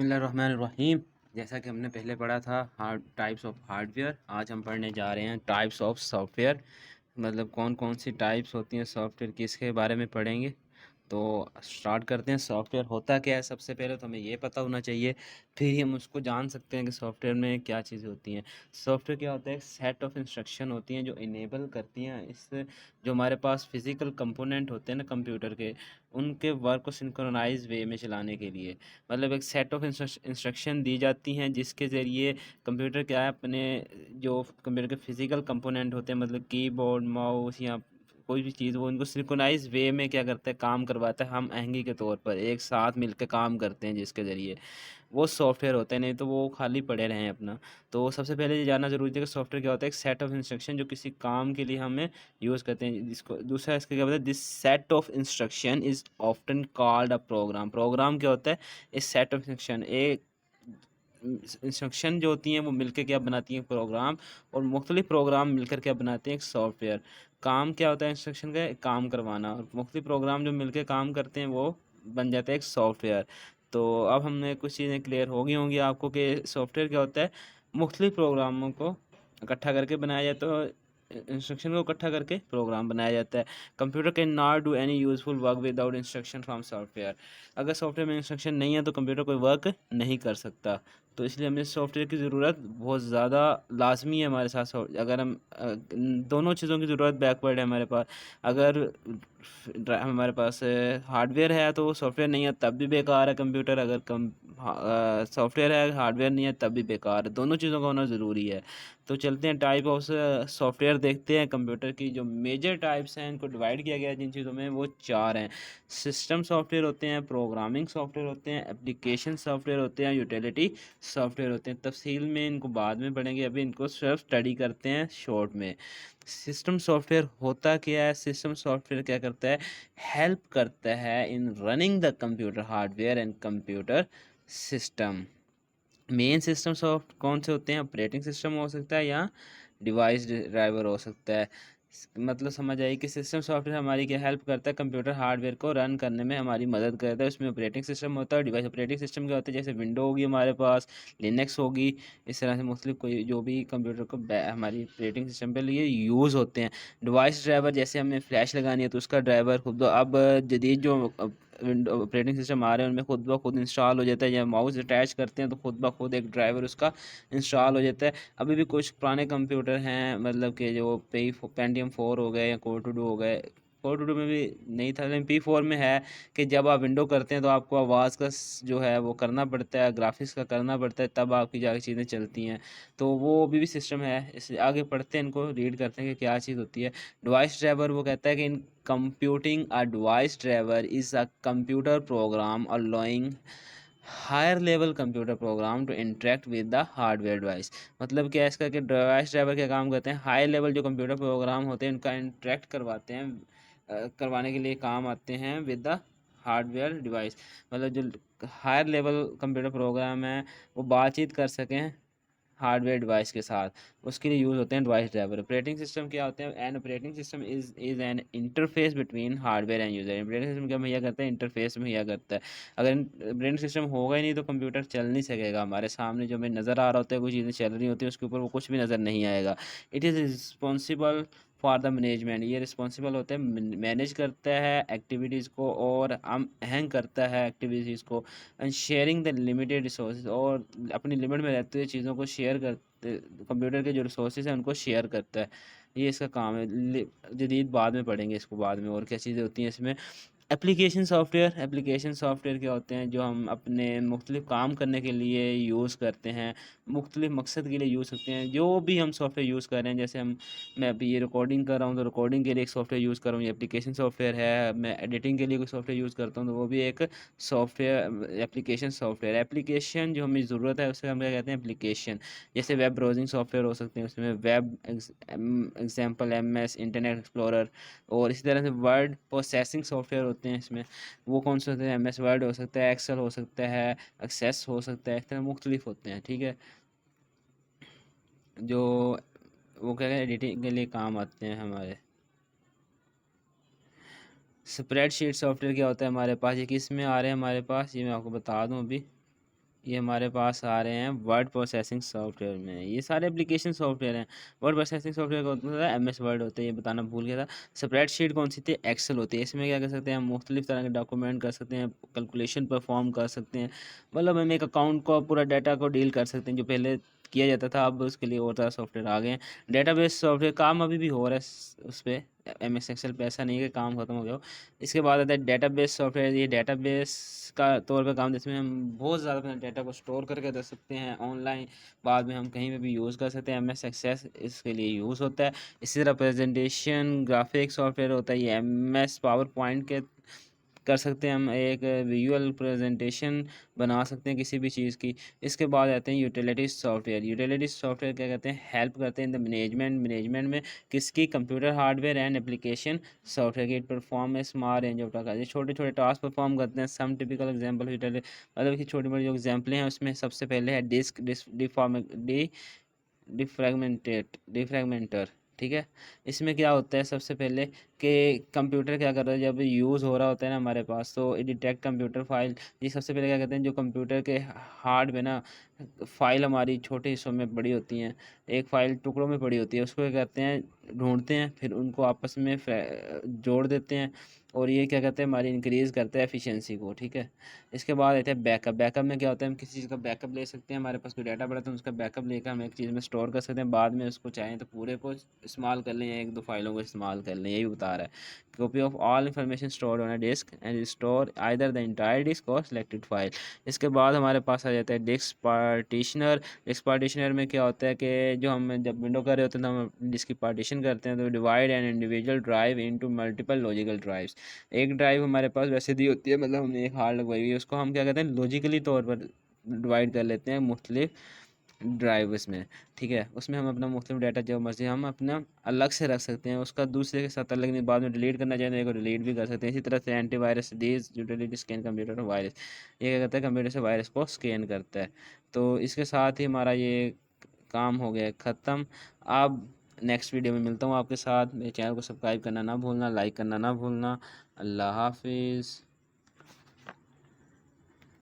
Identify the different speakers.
Speaker 1: बिस्मिल्लाहिर्रहमानिर्रहीम। जैसा कि हमने पहले पढ़ा था हार्ड टाइप्स ऑफ हार्डवेयर, आज हम पढ़ने जा रहे हैं टाइप्स ऑफ सॉफ्टवेयर। मतलब कौन कौन सी टाइप्स होती हैं सॉफ्टवेयर की, इसके बारे में पढ़ेंगे। तो स्टार्ट करते हैं। सॉफ्टवेयर होता क्या है, सबसे पहले तो हमें ये पता होना चाहिए, फिर ही हम उसको जान सकते हैं कि सॉफ्टवेयर में क्या चीज़ें होती हैं। सॉफ्टवेयर क्या होता है, एक सेट ऑफ इंस्ट्रक्शन होती हैं जो इनेबल करती हैं इस जो हमारे पास फिज़िकल कंपोनेंट होते हैं ना कंप्यूटर के, उनके वर्क को सिंक्रोनाइज वे में चलाने के लिए। मतलब एक सेट ऑफ इंस्ट्रक्शन दी जाती हैं जिसके ज़रिए कंप्यूटर क्या है अपने जो कंप्यूटर के फिज़िकल कंपोनेंट होते हैं, मतलब कीबोर्ड माउस या कोई भी चीज़, वो इनको सिंक्रोनाइज वे में क्या करता है, काम करवाता है। हम आहंगी के तौर पर एक साथ मिलकर काम करते हैं, जिसके ज़रिए वो सॉफ्टवेयर होते हैं, नहीं तो वो खाली पड़े रहें अपना। तो सबसे पहले ये जानना ज़रूरी है कि सॉफ्टवेयर क्या होता है, एक सेट ऑफ इंस्ट्रक्शन जो किसी काम के लिए हमें यूज़ करते हैं, जिसको दूसरा इसका क्या होता है, this set of instruction is often called a program. Program क्या होता है, इस सेट ऑफ इंस्ट्रक्शन एक इंस्ट्रक्शन जो होती हैं वो मिलकर क्या बनाती हैं, प्रोग्राम। और मुख्तलिफ प्रोग्राम मिलकर क्या बनाते हैं, एक सॉफ्टवेयर। काम क्या होता है इंस्ट्रक्शन का, काम करवाना, और मुख्तलिफ प्रोग्राम जो मिलकर काम करते हैं वो बन जाता है एक सॉफ्टवेयर। तो अब हमने कुछ चीज़ें क्लियर हो गई होंगी आपको कि सॉफ्टवेयर क्या होता है, मुख्तलिफ प्रोग्रामों को इकट्ठा करके बनाया जाता है, तो इंस्ट्रक्शन को इकट्ठा करके प्रोग्राम बनाया जाता है। Computer can not do any useful work without instruction from software. अगर सॉफ्टवेयर में इंस्ट्रक्शन नहीं है तो कंप्यूटर कोई वर्क नहीं कर सकता। तो इसलिए हमें सॉफ्टवेयर की ज़रूरत बहुत ज़्यादा लाज़मी है हमारे साथ। अगर हम दोनों चीज़ों की ज़रूरत बैकवर्ड है हमारे पास। अगर हमारे पास हार्डवेयर है तो सॉफ्टवेयर नहीं है तब भी बेकार है कंप्यूटर। अगर सॉफ्टवेयर है, हार्डवेयर नहीं है, तब भी बेकार है। दोनों चीज़ों का होना ज़रूरी है। तो चलते हैं टाइप ऑफ सॉफ्टवेयर देखते हैं। कंप्यूटर की जो मेजर टाइप्स हैं, इनको डिवाइड किया गया है जिन चीज़ों में, वो चार हैं। सिस्टम सॉफ्टवेयर होते हैं, प्रोग्रामिंग सॉफ्टवेयर होते हैं, एप्लीकेशन सॉफ्टवेयर होते हैं, यूटिलिटी सॉफ्टवेयर होते हैं। तफसील में इनको बाद में पढ़ेंगे, अभी इनको सिर्फ स्टडी करते हैं शॉर्ट में। सिस्टम सॉफ्टवेयर होता क्या है, सिस्टम सॉफ्टवेयर क्या करता है, हेल्प करता है इन running the computer hardware and computer system. Main system soft कौन से होते हैं, ऑपरेटिंग सिस्टम हो सकता है या डिवाइस ड्राइवर हो सकता है। मतलब समझ आई कि सिस्टम सॉफ्टवेयर हमारी क्या हेल्प करता है, कंप्यूटर हार्डवेयर को रन करने में हमारी मदद करता है। उसमें ऑपरेटिंग सिस्टम होता है, डिवाइस ऑपरेटिंग सिस्टम क्या होता है, जैसे विंडो होगी हमारे पास, लिनक्स होगी, इस तरह से मुख्तलिफ कोई जो भी कंप्यूटर को हमारी ऑपरेटिंग सिस्टम पे लिए यूज़ होते हैं। डिवाइस ड्राइवर, जैसे हमें फ्लैश लगानी है तो उसका ड्राइवर खुद अब जदीद जो विंडो ऑपरेटिंग सिस्टम आ रहे हैं उनमें खुद ब खुद इंस्टॉल हो जाता है। जब माउस अटैच करते हैं तो खुद ब खुद एक ड्राइवर उसका इंस्टॉल हो जाता है। अभी भी कुछ पुराने कंप्यूटर हैं, मतलब कि जो पेंटियम 4 हो गए या कोर टू डू हो गए, कोर टू डू में भी नहीं था लेकिन P4 में है, कि जब आप विंडो करते हैं तो आपको आवाज़ का जो है वो करना पड़ता है, ग्राफिक्स का करना पड़ता है, तब आपकी जाके चीज़ें चलती हैं। तो वो अभी भी सिस्टम है। इससे आगे पढ़ते हैं, इनको रीड करते हैं कि क्या चीज़ होती है। डिवाइस ड्राइवर वो कहता है कि इन computing a device driver is a computer program allowing higher level computer program to interact with the hardware device। मतलब क्या है इसका, कि डिवाइस ड्राइवर क्या काम करते हैं, हाई लेवल जो कंप्यूटर प्रोग्राम होते हैं उनका इंटरेक्ट करवाते हैं, करवाने के लिए काम आते हैं विद द हार्डवेयर डिवाइस। मतलब जो हायर लेवल कंप्यूटर प्रोग्राम है वो बातचीत कर सकें हार्डवेयर डिवाइस के साथ, उसके लिए यूज़ होते हैं डिवाइस ड्राइवर। ऑपरेटिंग सिस्टम क्या होते हैं, an operating system is an interface between hardware end user. Operating system क्या मुहैया करता है, इंटरफेस मुहैया करता है। अगर ऑपरेटिंग सिस्टम होगा ही नहीं तो कंप्यूटर चल नहीं सकेगा। हमारे सामने जो हमें नज़र आ रहा होता है, कोई चीज़ें चल रही होती हैं, उसके ऊपर वो कुछ भी नज़र नहीं आएगा। It is responsible for the management, ये रिस्पॉन्सिबल होता है, मैनेज करता है एक्टिविटीज़ को और हैंग करता है एक्टिविटीज़ को, and sharing the limited resource, और अपनी लिमिट में रहते हुए चीज़ों को शेयर करते, कंप्यूटर के जो रिसोर्सेज हैं उनको शेयर करता है। ये इसका काम है। जदीद बाद में पढ़ेंगे इसको बाद में, और क्या चीज़ें होती हैं इसमें। एप्लीकेशन सॉफ्टवेयर क्या होते हैं, जो हम अपने मुख्तलिफ काम करने के लिए यूज़ करते हैं, मुख्तलिफ मकसद के लिए यूज़ करते हैं। जो भी हम सॉफ्टवेयर यूज़ कर रहे हैं, जैसे मैं अभी ये रिकॉर्डिंग कर रहा हूँ तो रिकॉर्डिंग के लिए एक सॉफ्टवेयर यूज़ कर रहा हूँ, ये एप्लीकेशन सॉफ्टवेयर है। मैं एडिटिंग के लिए कोई सॉफ्टवेयर यूज़ करता हूँ तो वो भी एक सॉफ्टवेयर एप्लीकेशन सॉफ्टवेयर। एप्लीकेशन जो हमें ज़रूरत है उसे हम क्या कहते हैं, एप्लीकेशन। जैसे वेब ब्राउजिंग सॉफ्टवेयर हो सकते हैं, उसमें web example MS, internet explorer, और इसी तरह से वर्ड प्रोसेसिंग सॉफ्टवेयर होते हैं इसमें। वो कौन से होते हैं, MS वर्ड हो सकता है, एक्सेल हो सकता है, एक्सेस हो सकता है, इस तरह मुख्तलिफ होते हैं। ठीक है, जो वो क्या है एडिटिंग के लिए काम आते हैं हमारे। स्प्रेडशीट सॉफ्टवेयर क्या होता है हमारे पास, ये किस में आ रहे हैं हमारे पास, ये मैं आपको बता दूं अभी। ये हमारे पास आ रहे हैं वर्ड प्रोसेसिंग सॉफ्टवेयर में। ये सारे एप्लीकेशन सॉफ्टवेयर हैं। वर्ड प्रोसेसिंग सॉफ्टवेयर का होता है एमएस वर्ड होता है, ये बताना भूल गया था। स्प्रेडशीट कौन सी थी? एक्सेल होती है। इसमें क्या कर सकते हैं हम? मुख्तलिफ तरह के डॉक्यूमेंट कर सकते हैं, कैलकुलेशन परफॉर्म कर सकते हैं। मतलब हम एक अकाउंट को पूरा डाटा को डील कर सकते हैं, जो पहले किया जाता था, अब उसके लिए और ज़्यादा सॉफ्टवेयर आ गए हैं। डेटाबेस सॉफ्टवेयर काम अभी भी हो रहा है उस पर, एम एस एक्सेल पे ऐसा नहीं है कि काम खत्म हो गया हो। इसके बाद आता है डेटाबेस सॉफ्टवेयर। ये डेटाबेस का तौर पे काम, जिसमें हम बहुत ज़्यादा अपने डाटा को स्टोर करके रख सकते हैं ऑनलाइन, बाद में हम कहीं पे भी यूज़ कर सकते हैं। एम एस एक्सेस इसके लिए यूज़ होता है। इसी तरह प्रेजेंटेशन ग्राफिक सॉफ्टवेयर होता है, ये एम एस पावर पॉइंट के कर सकते हैं, हम एक विजुअल प्रेजेंटेशन बना सकते हैं किसी भी चीज़ की। इसके बाद आते हैं यूटिलिटीज सॉफ्टवेयर। यूटिलिटीज सॉफ्टवेयर क्या कहते हैं? हेल्प करते हैं इन द मैनेजमेंट में किसकी? Computer hardware and application software की। Perform a small range of task, ये छोटे छोटे टास्क परफॉर्म करते हैं। सम टिपिकल एग्जांपल मतलब कि छोटी मोटी जो एग्जांपल हैं उसमें सबसे पहले है डिस्क डिफ्रैगमेंटर। ठीक है, इसमें क्या होता है सबसे पहले कि कंप्यूटर क्या कर रहा है, जब यूज़ हो रहा होता है ना हमारे पास, तो डिटेक्ट कंप्यूटर फाइल। ये सबसे पहले क्या कहते हैं, जो कंप्यूटर के हार्ड में ना फाइल हमारी छोटे हिस्सों में पड़ी होती हैं, एक फाइल टुकड़ों में पड़ी होती है, उसको क्या कहते हैं? ढूंढते हैं, फिर उनको आपस में जोड़ देते हैं, और ये क्या कहते हैं? हमारी इंक्रीज़ करता है एफिशिएंसी को। ठीक है, इसके बाद आते हैं बैकअप। बैकअप में क्या होता है? हम किसी चीज़ का बैकअप ले सकते हैं, हमारे पास कोई डाटा पड़ा तो उसका बैकअप लेकर हम एक चीज़ में स्टोर कर सकते हैं, बाद में उसको चाहें तो पूरे को इस्तेमाल कर लें या एक दो फाइलों को इस्तेमाल कर लें। यही बता रहा है। Copy of all information stored on a disk and store either the entire disk or selected file. इसके बाद हमारे पास आ जाता है डिस्क पार्टीशनर। डिस्क पार्टीशनर में क्या होता है कि जो हम जब विंडो कर रहे होते हैं तो हम डिस्क की पार्टीशन करते हैं, तो divide an individual drive into multiple logical drives. एक ड्राइव हमारे पास वैसे दी होती है, मतलब हमने एक हार्ड लगवाई हुई है, उसको हम क्या कहते हैं? लॉजिकली तौर पर डिवाइड कर लेते हैं मुख्तलिफ ड्राइव्स में। ठीक है, उसमें हम अपना मुख्तलिफ डाटा जो मर्जी हम अपना अलग से रख सकते हैं, उसका दूसरे के साथ अलग नहीं, बाद में डिलीट करना चाहें तो डिलीट भी कर सकते हैं। इसी तरह से एंटीवायरस डीज यूटिलिटी स्कैन कंप्यूटर वायरस, ये क्या करता है? कंप्यूटर से वायरस को स्कैन करता है। तो इसके साथ ही हमारा ये काम हो गया ख़त्म। अब नेक्स्ट वीडियो में मिलता हूँ आपके साथ। मेरे चैनल को सब्सक्राइब करना ना भूलना, लाइक करना ना भूलना। अल्लाह हाफिज़।